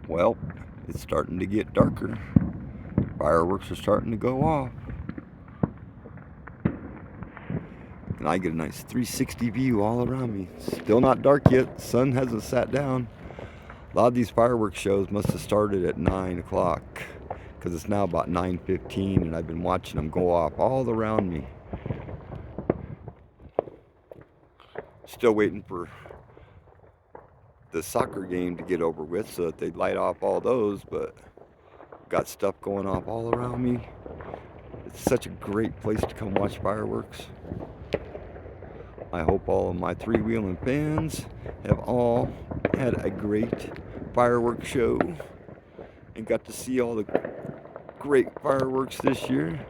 Well, it's starting to get darker. Fireworks are starting to go off. And I get a nice 360 view all around me. Still not dark yet. Sun hasn't sat down. A lot of these fireworks shows must have started at 9 o'clock because it's now about 9:15 and I've been watching them go off all around me. Still waiting for the soccer game to get over with so that they light off all those, but got stuff going off all around me. It's such a great place to come watch fireworks. I hope all of my three-wheeling fans have all had a great fireworks show and got to see all the great fireworks this year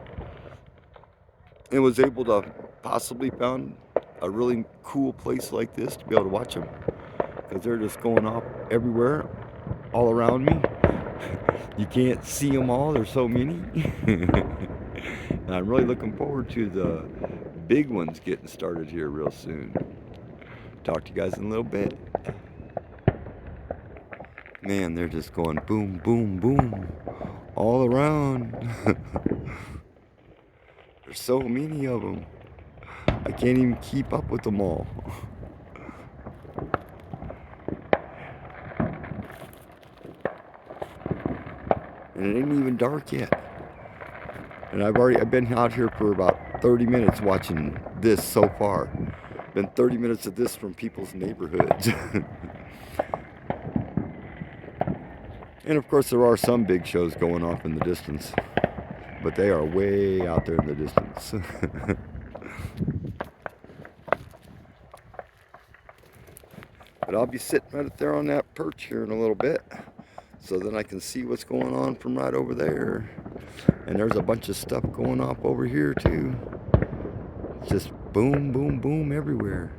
and was able to possibly found a really cool place like this to be able to watch them because they're just going off everywhere all around me. You can't see them all, there's so many. And I'm really looking forward to the big ones getting started here real soon. Talk to you guys in a little bit. Man, they're just going boom, boom, boom all around. There's so many of them. I can't even keep up with them all. And it ain't even dark yet. And I've been out here for about 30 minutes watching this so far. Been 30 minutes of this from people's neighborhoods. And of course there are some big shows going off in the distance, but they are way out there in the distance. But I'll be sitting right up there on that perch here in a little bit, so then I can see what's going on from right over there. And there's a bunch of stuff going off over here too. Just boom, boom, boom everywhere.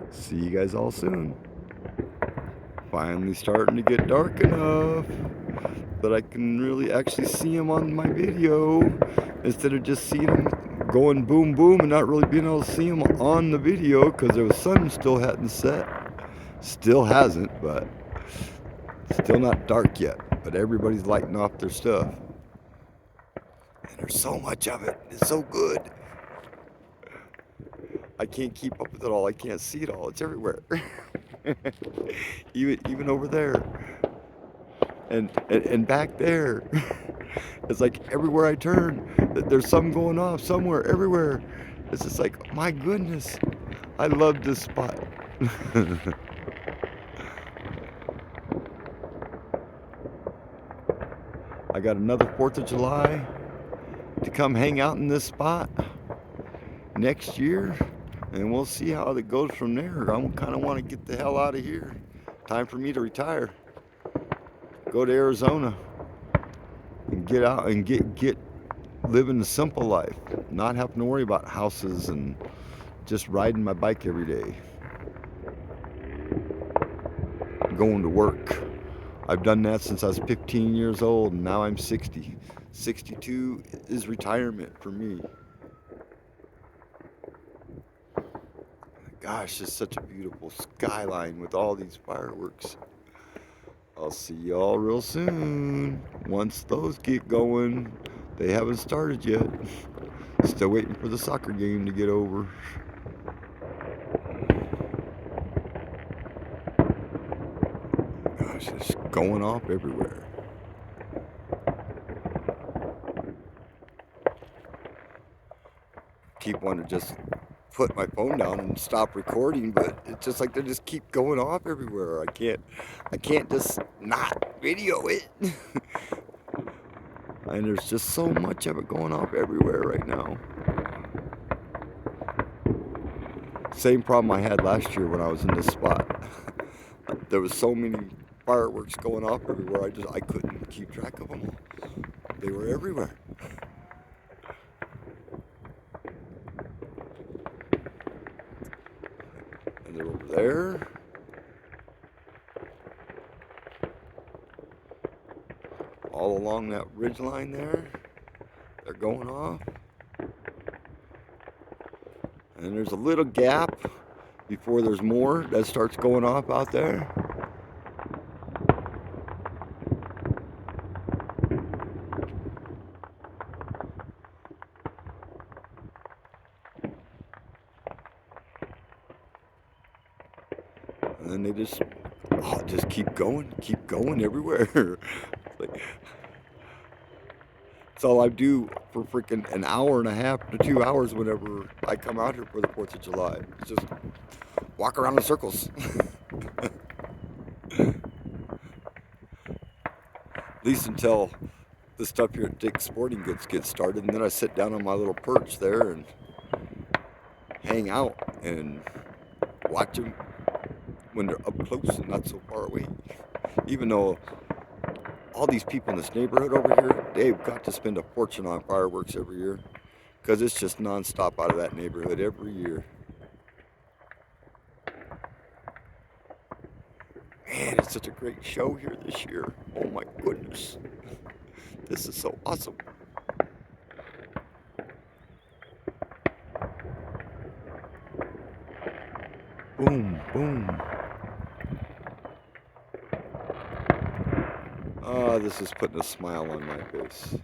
See you guys all soon. Finally starting to get dark enough that I can really actually see them on my video instead of just seeing them going boom boom and not really being able to see them on the video because the sun still hadn't set. Still hasn't, but still not dark yet. But everybody's lighting off their stuff. And there's so much of it. It's so good. I can't keep up with it all. I can't see it all. It's everywhere. even over there. And back there. It's like everywhere I turn, there's something going off somewhere, everywhere. It's just like, my goodness, I love this spot. I got another 4th of July to come hang out in this spot next year, and we'll see how it goes from there. I kind of want to get the hell out of here. Time for me to retire. Go to Arizona and get out and get living the simple life, not having to worry about houses and just riding my bike every day, going to work. I've done that since I was 15 years old, and now I'm 60. 62 is retirement for me. Gosh, it's such a beautiful skyline with all these fireworks. I'll see y'all real soon. Once those get going, they haven't started yet. Still waiting for the soccer game to get over. Gosh, it's going off everywhere. Keep wanting to just put my phone down and stop recording, but it's just like they just keep going off everywhere. I can't just not video it. And there's just so much of it going off everywhere right now. Same problem I had last year when I was in this spot. There was so many fireworks going off everywhere, I couldn't keep track of them all. They were everywhere. And they're over there. All along that ridge line there. They're going off. And there's a little gap before there's more that starts going off out there. And then they just keep going everywhere. Like, that's all I do for freaking an hour and a half to 2 hours whenever I come out here for the 4th of July. It's just walk around in circles. At least until the stuff here at Dick's Sporting Goods gets started, and then I sit down on my little perch there and hang out and watch them when they're up close and not so far away. Even though all these people in this neighborhood over here, they've got to spend a fortune on fireworks every year, because it's just non-stop out of that neighborhood every year. Man, it's such a great show here this year. Oh my goodness. This is so awesome. Boom, boom. Ah, this is putting a smile on my face.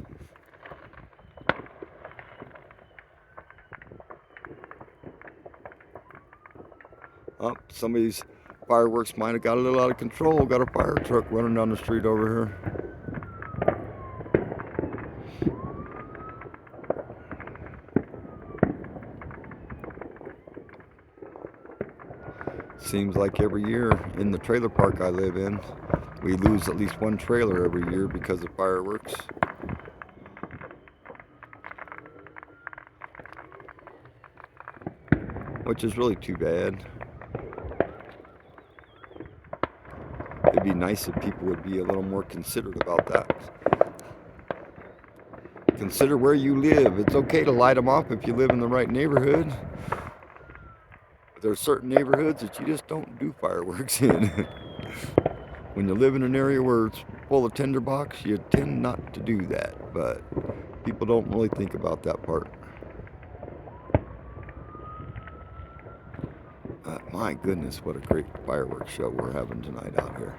Oh, somebody's fireworks might have got a little out of control. Got a fire truck running down the street over here. Seems like every year in the trailer park I live in, we lose at least one trailer every year because of fireworks. Which is really too bad. It'd be nice if people would be a little more considerate about that. Consider where you live. It's okay to light them off if you live in the right neighborhood. But there are certain neighborhoods that you just don't do fireworks in. When you live in an area where it's full of tinderbox, you tend not to do that. But people don't really think about that part. My goodness, what a great fireworks show we're having tonight out here.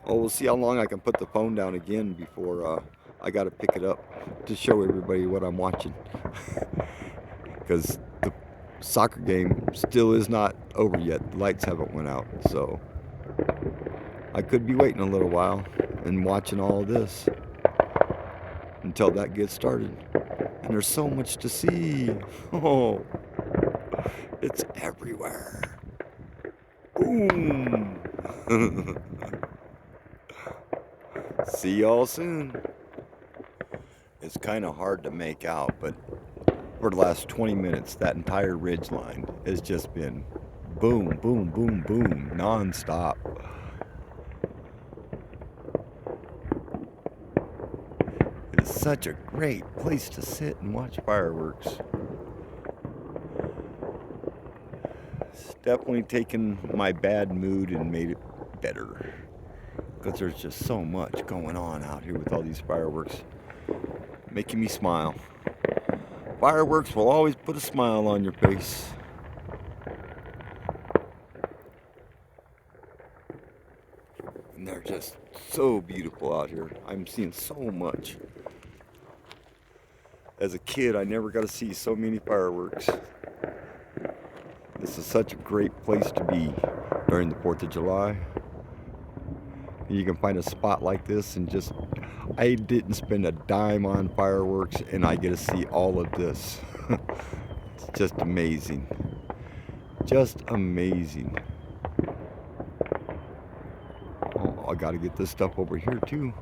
Oh, we'll see how long I can put the phone down again before I got to pick it up to show everybody what I'm watching. Because the soccer game still is not over yet. The lights haven't went out, so I could be waiting a little while and watching all of this until that gets started. And there's so much to see. Oh, it's everywhere. Boom. See y'all soon. It's kind of hard to make out, but for the last 20 minutes, that entire ridge line has just been boom, boom, boom, boom, non-stop. It's such a great place to sit and watch fireworks. It's definitely taken my bad mood and made it better. Because there's just so much going on out here with all these fireworks. Making me smile. Fireworks will always put a smile on your face. And they're just so beautiful out here. I'm seeing so much. As a kid, I never got to see so many fireworks. This is such a great place to be during the 4th of July. You can find a spot like this and just, I didn't spend a dime on fireworks and I get to see all of this. It's just amazing. Just amazing. Oh, I got to get this stuff over here too.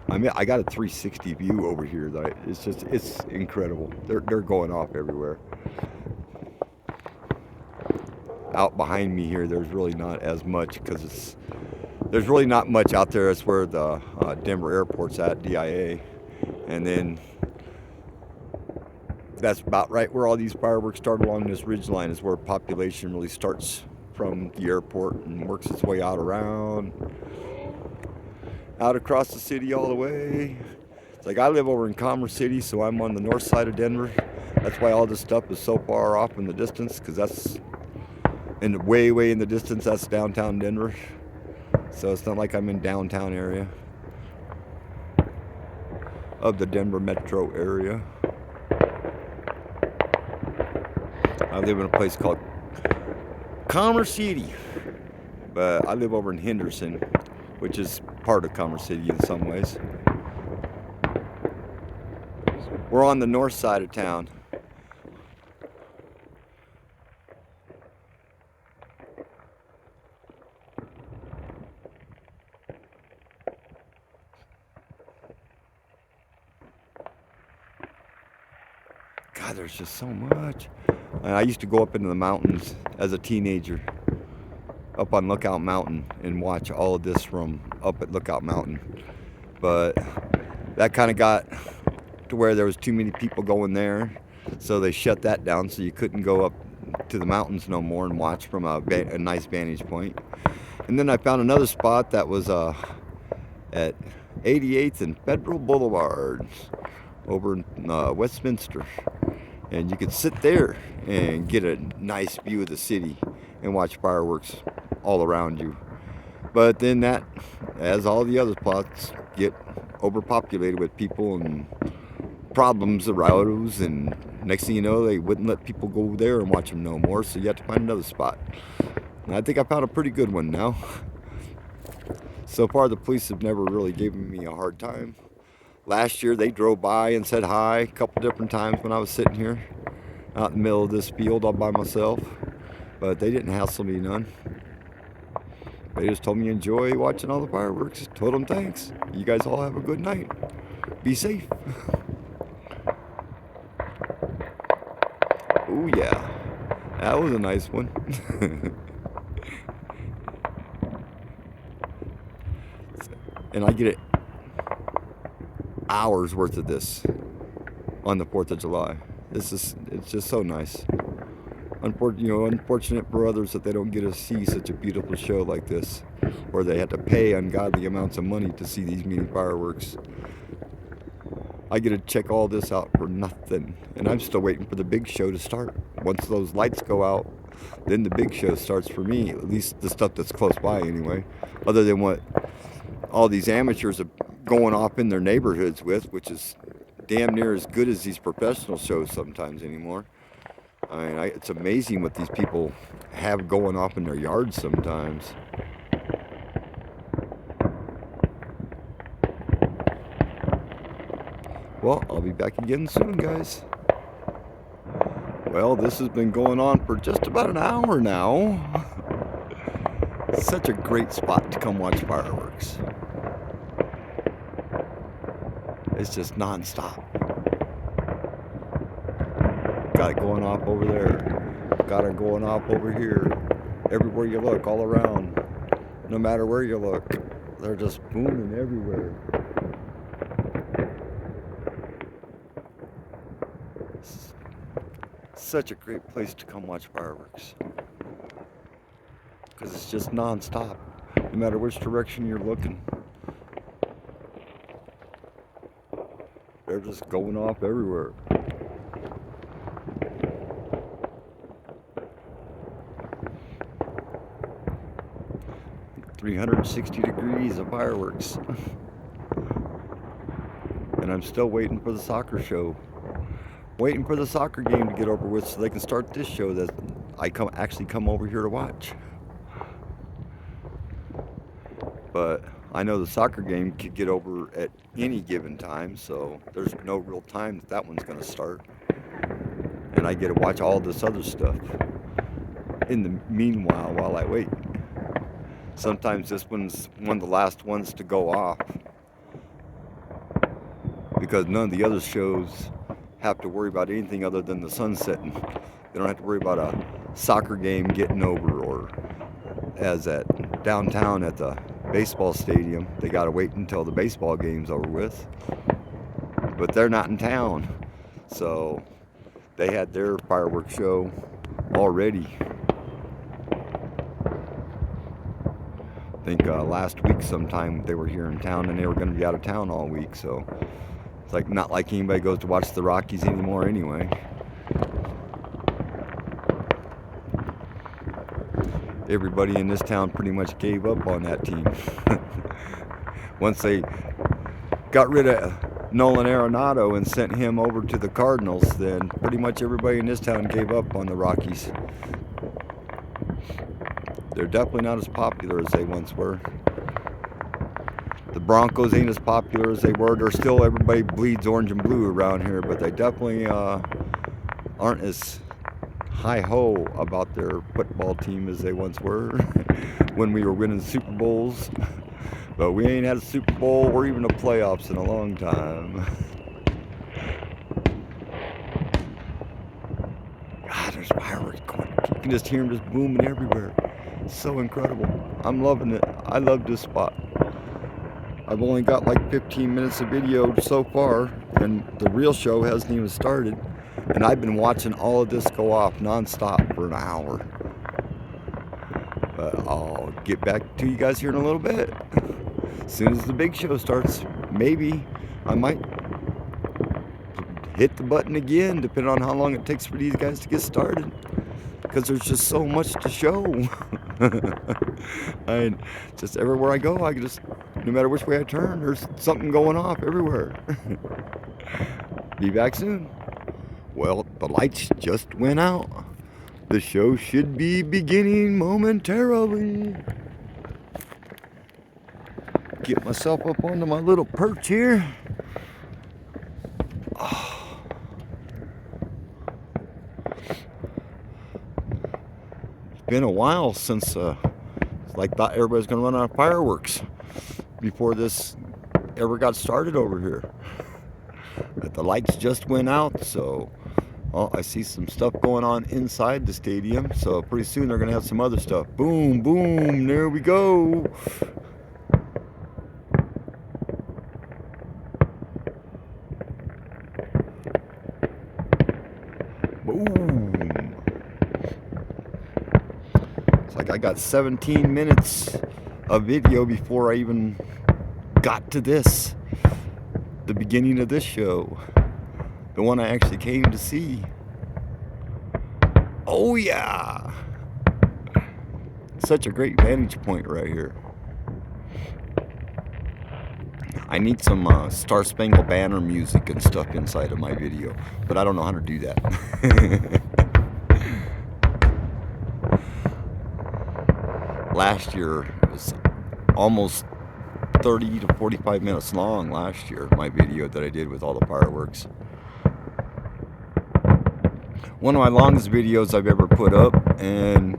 I mean, I got a 360 view over here. It's incredible. They're going off everywhere. Out behind me here, there's really not as much because there's really not much out there. That's where the Denver airport's at, DIA. And then that's about right where all these fireworks start along this ridge line is where population really starts from the airport and works its way out around, out across the city all the way. It's like I live over in Commerce City, so I'm on the north side of Denver. That's why all this stuff is so far off in the distance, because that's way in the distance, that's downtown Denver. So it's not like I'm in downtown area of the Denver metro area. I live in a place called Commerce City. But I live over in Henderson, which is part of Commerce City in some ways. We're on the north side of town. God, there's just so much. And I used to go up into the mountains as a teenager, up on Lookout Mountain, and watch all of this from up at Lookout Mountain. But that kind of got to where there was too many people going there, so they shut that down, so you couldn't go up to the mountains no more and watch from a nice vantage point. And then I found another spot that was at 88th and Federal Boulevard over in Westminster, and you could sit there and get a nice view of the city and watch fireworks all around you. But then that, as all the other spots, get overpopulated with people and problems arose, and next thing you know, they wouldn't let people go there and watch them no more, so you have to find another spot. And I think I found a pretty good one now. So far, the police have never really given me a hard time. Last year, they drove by and said hi a couple different times when I was sitting here out in the middle of this field all by myself, but they didn't hassle me none. They just told me enjoy watching all the fireworks. Told them thanks. You guys all have a good night. Be safe. Oh yeah, that was a nice one. And I get it hours worth of this on the 4th of July. It's just so nice. Unfortunate for others that they don't get to see such a beautiful show like this, or they have to pay ungodly amounts of money to see these mini fireworks. I get to check all this out for nothing, and I'm still waiting for the big show to start. Once those lights go out, then the big show starts for me, at least the stuff that's close by anyway, other than what all these amateurs are going off in their neighborhoods with, which is damn near as good as these professional shows sometimes anymore. I mean, it's amazing what these people have going off in their yards sometimes. Well, I'll be back again soon, guys. Well, this has been going on for just about an hour now. Such a great spot to come watch fireworks. It's just non-stop. Got it going off over there. Got it going off over here. Everywhere you look, all around. No matter where you look, they're just booming everywhere. Such a great place to come watch fireworks. Because it's just non-stop. No matter which direction you're looking. They're just going off everywhere. "360 degrees of fireworks." And I'm still waiting for the soccer show. Waiting for the soccer game to get over with so they can start this show that I actually come over here to watch. But I know the soccer game could get over at any given time, so there's no real time that one's going to start. And I get to watch all this other stuff in the meanwhile while I wait. Sometimes this one's one of the last ones to go off because none of the other shows have to worry about anything other than the sun setting. They don't have to worry about a soccer game getting over, or as at downtown at the baseball stadium, they got to wait until the baseball game's over with. But they're not in town, so they had their fireworks show already. I think last week sometime they were here in town, and they were going to be out of town all week, so it's like not like anybody goes to watch the Rockies anymore anyway. Everybody in this town pretty much gave up on that team. Once they got rid of Nolan Arenado and sent him over to the Cardinals, then pretty much everybody in this town gave up on the Rockies. They're definitely not as popular as they once were. The Broncos ain't as popular as they were. They're still, everybody bleeds orange and blue around here, but they definitely aren't as hi-ho about their football team as they once were when we were winning Super Bowls. But we ain't had a Super Bowl or even a playoffs in a long time. God, there's fireworks going. You can just hear them just booming everywhere. It's so incredible. I'm loving it. I love this spot. I've only got like 15 minutes of video so far, and the real show hasn't even started. And I've been watching all of this go off nonstop for an hour. But I'll get back to you guys here in a little bit. As soon as the big show starts, maybe I might hit the button again, depending on how long it takes for these guys to get started. Because there's just so much to show. And just everywhere I go, I just, no matter which way I turn, there's something going off everywhere. Be back soon. Well, the lights just went out. The show should be beginning momentarily. Get myself up onto my little perch here. It's been a while since like thought everybody's gonna run out of fireworks before this ever got started over here. But the lights just went out, so I see some stuff going on inside the stadium. So pretty soon they're gonna have some other stuff. Boom, boom, there we go. Boom. It's like I got 17 minutes of video before I even got to this. The beginning of this show. The one I actually came to see. Oh yeah! Such a great vantage point right here. I need some Star Spangled Banner music and stuff inside of my video, but I don't know how to do that. Last year, it was almost 30 to 45 minutes long last year, my video that I did with all the fireworks. One of my longest videos I've ever put up, and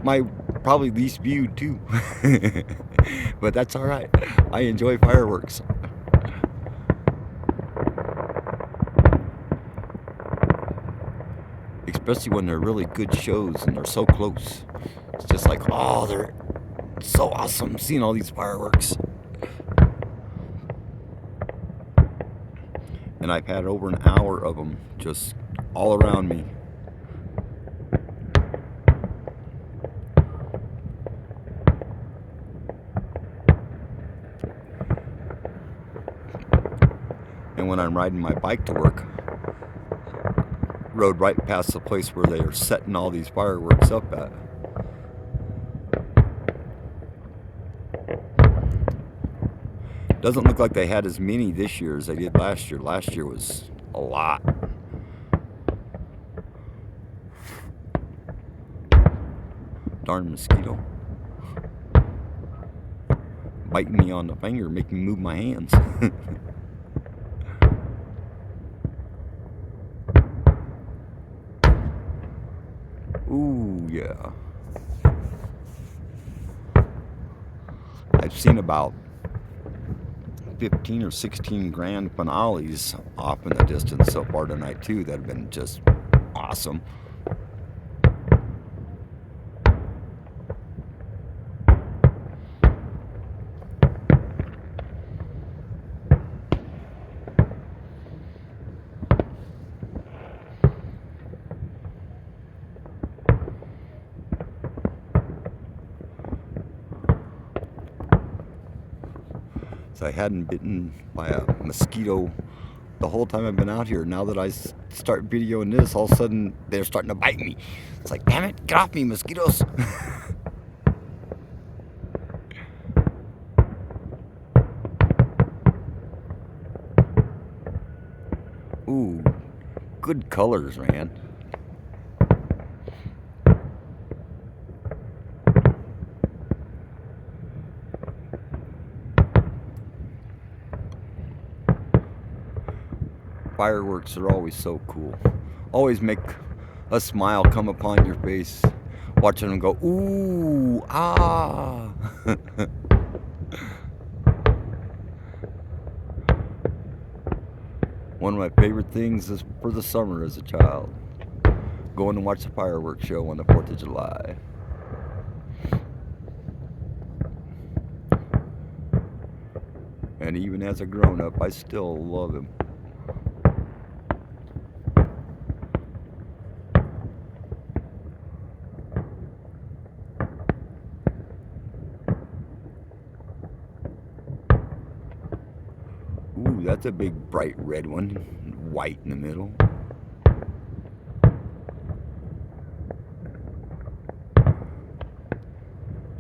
my probably least viewed too. But that's alright. I enjoy fireworks. Especially when they're really good shows and they're so close. It's just like, oh, they're so awesome seeing all these fireworks. And I've had over an hour of them just all around me. And when I'm riding my bike to work, rode right past the place where they are setting all these fireworks up at. Doesn't look like they had as many this year as they did last year. Last year was a lot. Darn mosquito. Biting me on the finger, making me move my hands. Ooh, yeah. I've seen about 15 or 16 grand finales off in the distance so far tonight too that have been just awesome. So I hadn't bitten by a mosquito the whole time I've been out here. Now that I start videoing this, all of a sudden they're starting to bite me. It's like, damn it, get off me, mosquitoes. Ooh, good colors, man. fireworks are always so cool. Always make a smile come upon your face watching them go, ooh, ah. One of my favorite things is for the summer as a child, going to watch the fireworks show on the 4th of July. And even as a grown-up, I still love him. Ooh, that's a big bright red one, white in the middle.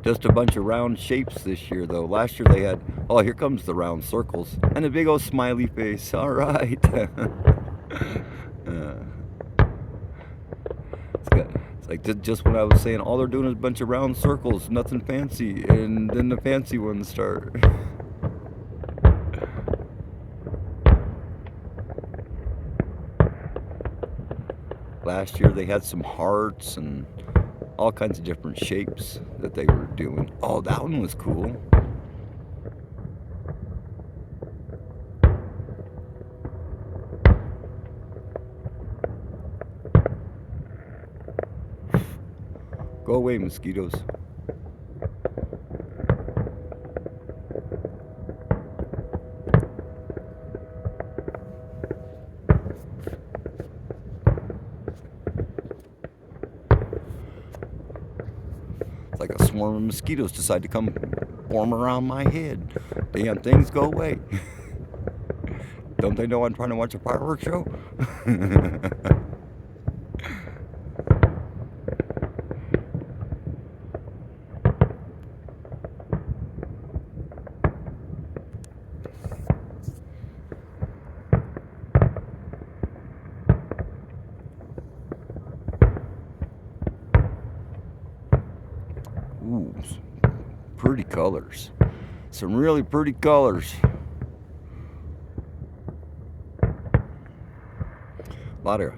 Just a bunch of round shapes this year, though. Last year they had, oh, here comes the round circles and a big old smiley face. All right. It's like just what I was saying. All they're doing is a bunch of round circles, nothing fancy, and then the fancy ones start. Last year they had some hearts and all kinds of different shapes that they were doing. Oh, that one was cool. Go away, mosquitoes. It's like a swarm of mosquitoes decide to come form around my head. Damn things, go away. Don't they know I'm trying to watch a fireworks show? Ooh, pretty colors. Some really pretty colors. A lot of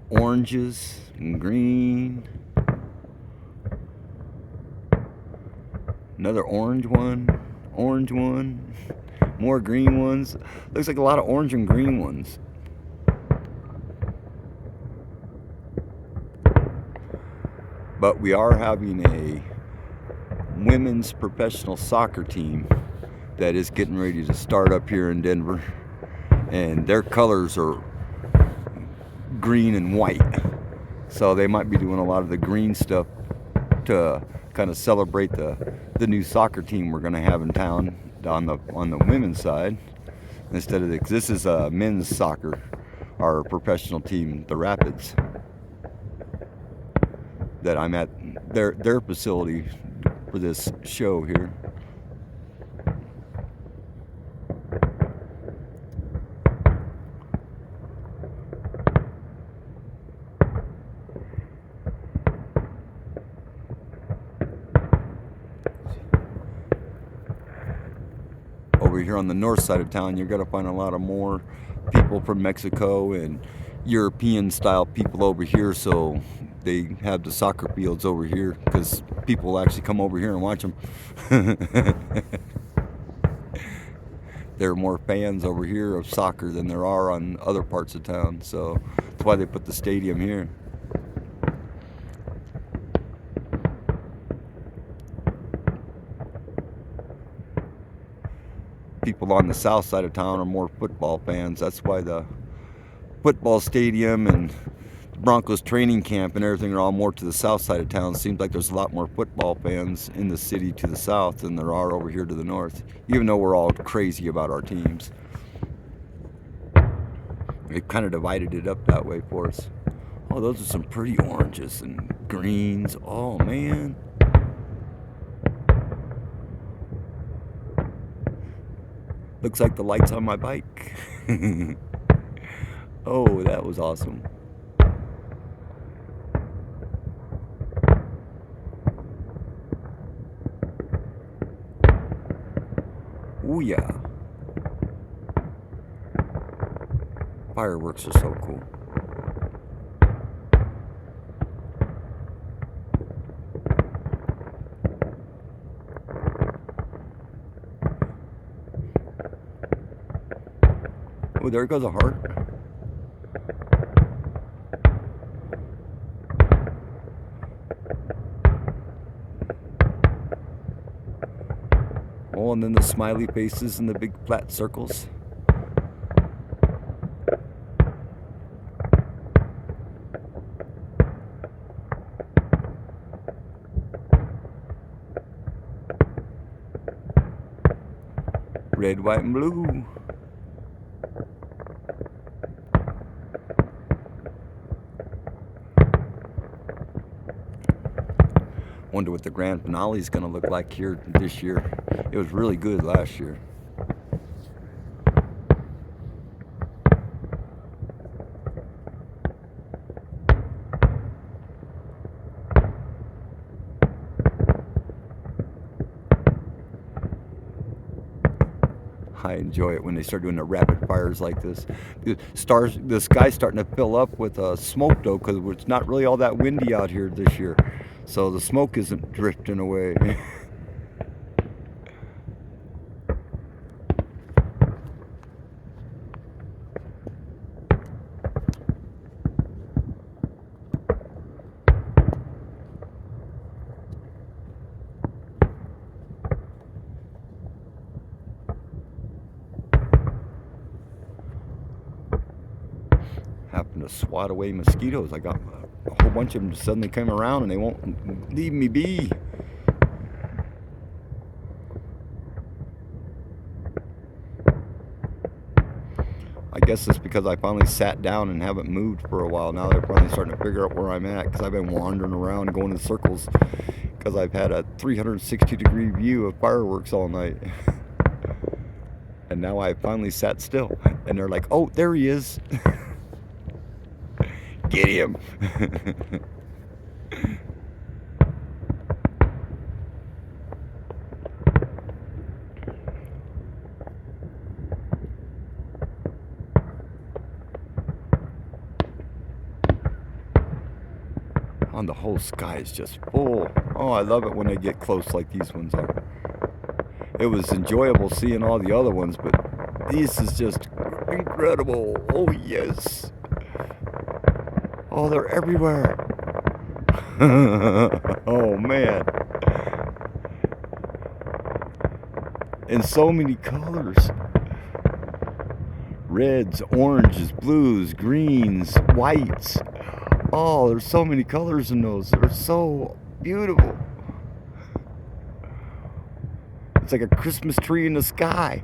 oranges and green. Another orange one, more green ones. Looks like a lot of orange and green ones. But we are having a women's professional soccer team that is getting ready to start up here in Denver, and their colors are green and white, so they might be doing a lot of the green stuff to kind of celebrate the new soccer team we're going to have in town on the women's side, instead of this is men's soccer, our professional team, the Rapids, that I'm at their facility for this show here. Over here on the north side of town, you're going to find a lot of more people from Mexico and European style people over here, so they have the soccer fields over here because people actually come over here and watch them. There are more fans over here of soccer than there are on other parts of town, so that's why they put the stadium here. People on the south side of town are more football fans. That's why the football stadium and Broncos training camp and everything are all more to the south side of town. It seems like there's a lot more football fans in the city to the south than there are over here to the north, even though we're all crazy about our teams. They've kind of divided it up that way for us. Oh, those are some pretty oranges and greens. Oh, man. Looks like the lights on my bike. Oh, that was awesome. Ooh, yeah. Fireworks are so cool. Oh, there goes a heart. Oh, and then the smiley faces and the big flat circles. Red, white, and blue. Wonder what the grand finale is going to look like here this year. It was really good last year. I enjoy it when they start doing the rapid fires like this. The sky's starting to fill up with smoke though, because it's not really all that windy out here this year. So the smoke isn't drifting away. Happened to swat away mosquitoes. I got a whole bunch of them suddenly came around and they won't leave me be. I guess it's because I finally sat down and haven't moved for a while. Now they're finally starting to figure out where I'm at, because I've been wandering around going in circles because I've had a 360-degree view of fireworks all night. And now I finally sat still and they're like, oh, there he is. Get him. On the whole sky is just full. Oh, I love it when they get close like these ones are. It was enjoyable seeing all the other ones, but this is just incredible. Oh, yes. Oh, they're everywhere. Oh, man. In so many colors. Reds, oranges, blues, greens, whites. Oh, there's so many colors in those. They're so beautiful. It's like a Christmas tree in the sky.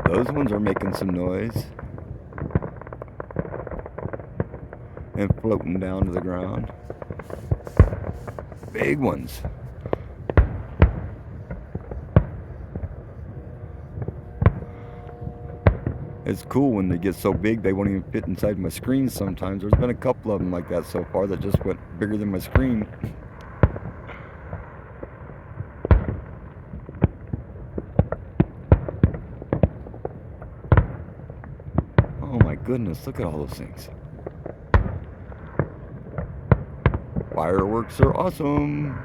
Those ones are making some noise and floating down to the ground. Big ones. It's cool when they get so big they won't even fit inside my screen sometimes. There's been a couple of them like that so far that just went bigger than my screen. Oh my goodness, look at all those things. Fireworks are awesome.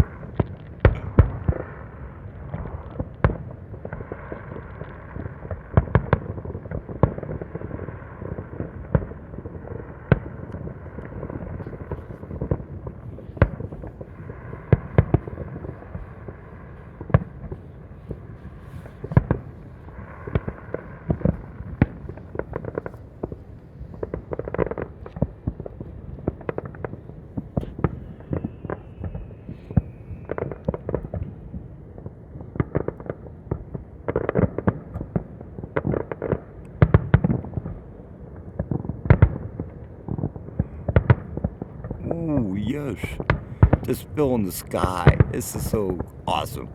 Ooh, yes. Just filling the sky. This is so awesome.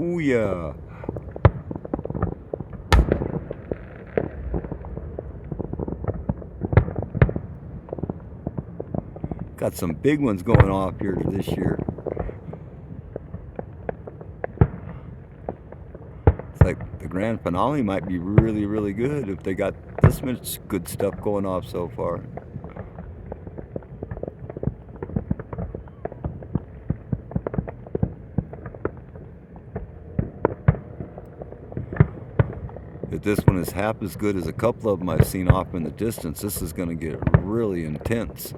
Oh yeah. Got some big ones going off here this year. It's like the grand finale might be really, really good if they got this much good stuff going off so far. If this one is half as good as a couple of them I've seen off in the distance, this is going to get really intense.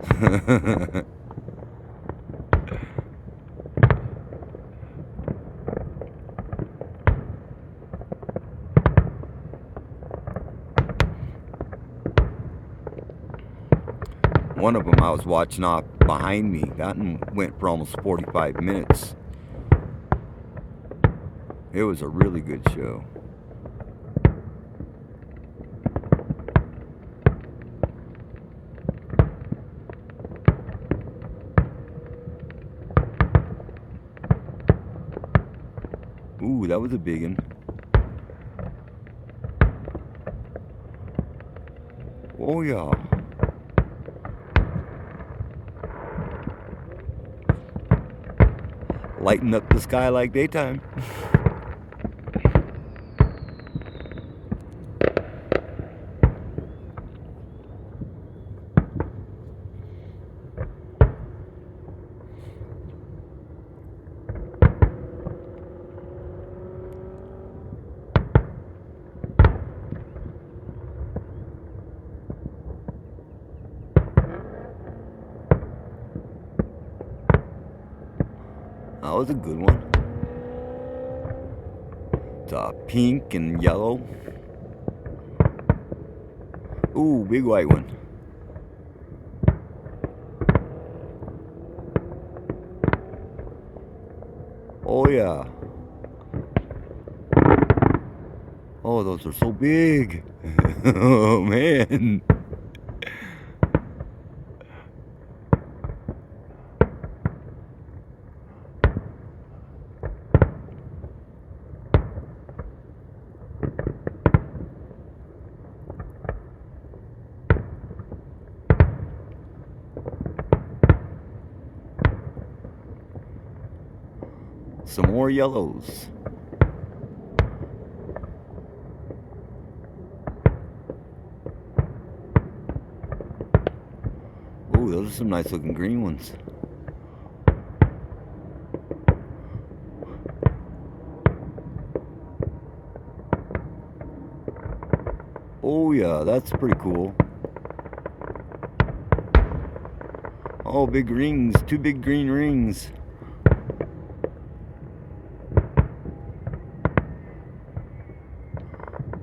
One of them I was watching off behind me. That one went for almost 45 minutes. It was a really good show. Ooh, that was a big one. Oh yeah. Lighten up the sky like daytime. That was a good one. It's pink and yellow. Ooh, big white one. Oh yeah. Oh, those are so big. Oh man. Some more yellows. Ooh, those are some nice looking green ones. Oh yeah, that's pretty cool. Oh, big rings, 2 big green rings.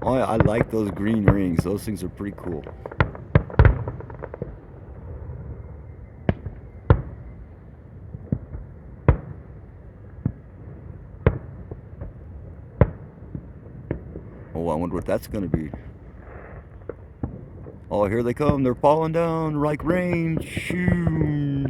Oh, I like those green rings. Those things are pretty cool. Oh, I wonder what that's going to be. Oh, here they come. They're falling down like rain. Shoo.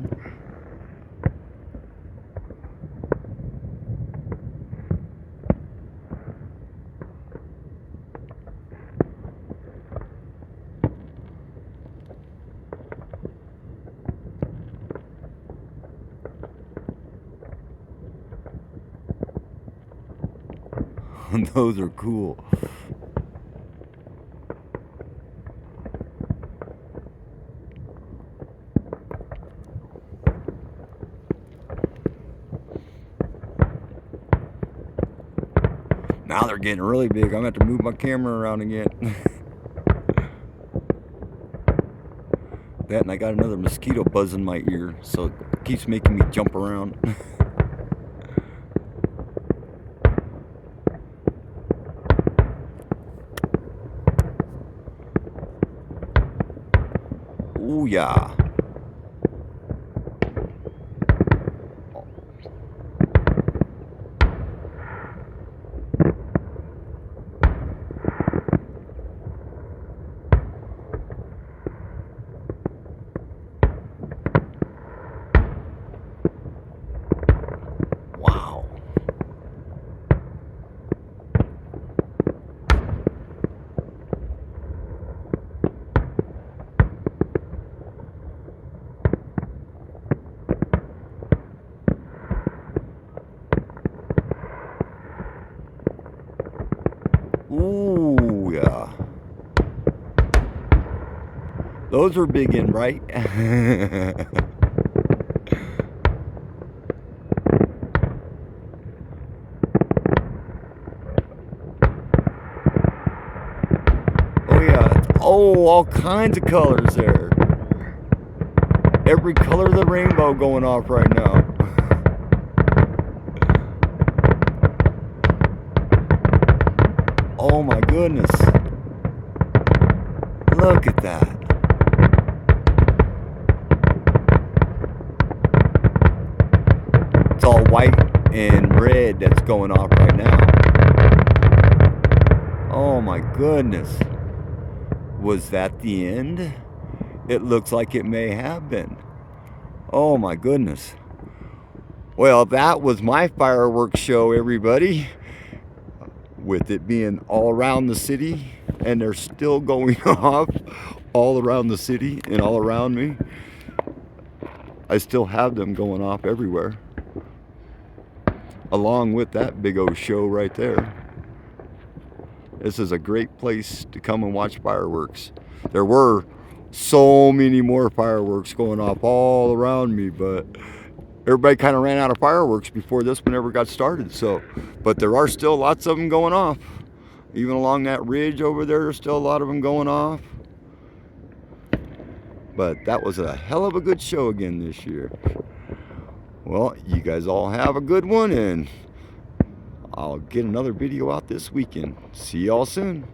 Those are cool. Now they're getting really big. I'm going to have to move my camera around again. That, and I got another mosquito buzz in my ear, so it keeps making me jump around. Oh yeah. Wow. Those are big and bright. Oh yeah. Oh, all kinds of colors there. Every color of the rainbow going off right now. Oh my goodness. Look at that. It's all white and red that's going off right now. Oh my goodness. Was that the end? It looks like it may have been. Oh my goodness. Well, that was my fireworks show, everybody. With it being all around the city, and they're still going off all around the city and all around me. I still have them going off everywhere, along with that big old show right there. This is a great place to come and watch fireworks. There were so many more fireworks going off all around me, but everybody kind of ran out of fireworks before this one ever got started. So, but there are still lots of them going off. Even along that ridge over there, there's still a lot of them going off. But that was a hell of a good show again this year. Well, you guys all have a good one, and I'll get another video out this weekend. See y'all soon.